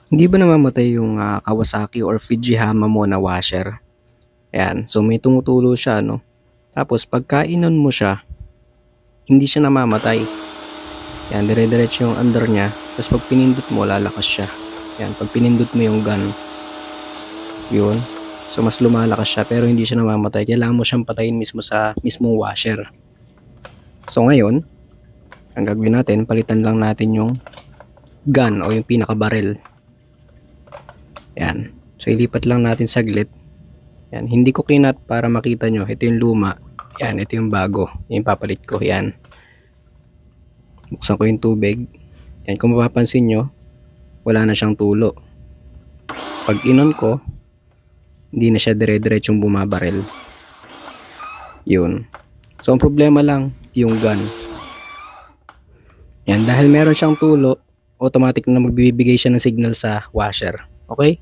Hindi ba namamatay yung Kawasaki or Fujihama mo na washer? Ayan, so may tumutulo siya, no? Tapos pagkainon mo siya, hindi siya namamatay. Yan, dire-diretso yung under niya. Tapos pag pinindot mo, lalakas siya. Yan, pag pinindot mo yung gun, yun. So mas lumalakas siya pero hindi siya namamatay. Kailangan mo siyang patayin mismo sa mismong washer. So ngayon, ang gagawin natin, palitan lang natin yung gun o yung pinaka-barrel. Yan. So ilipat lang natin saglit. Yan, hindi ko kinat para makita nyo. Ito yung luma. Yan, ito yung bago. Yung papalit ko. Yan. Buksan ko yung tubig. Yan, kung mapapansin nyo, wala na siyang tulo. Pag inon ko, hindi na siya dire-diretsong bumabarel. Yun. So, ang problema lang, yung gun. Yan, dahil meron siyang tulo, automatic na magbibigay siya ng signal sa washer. Okay?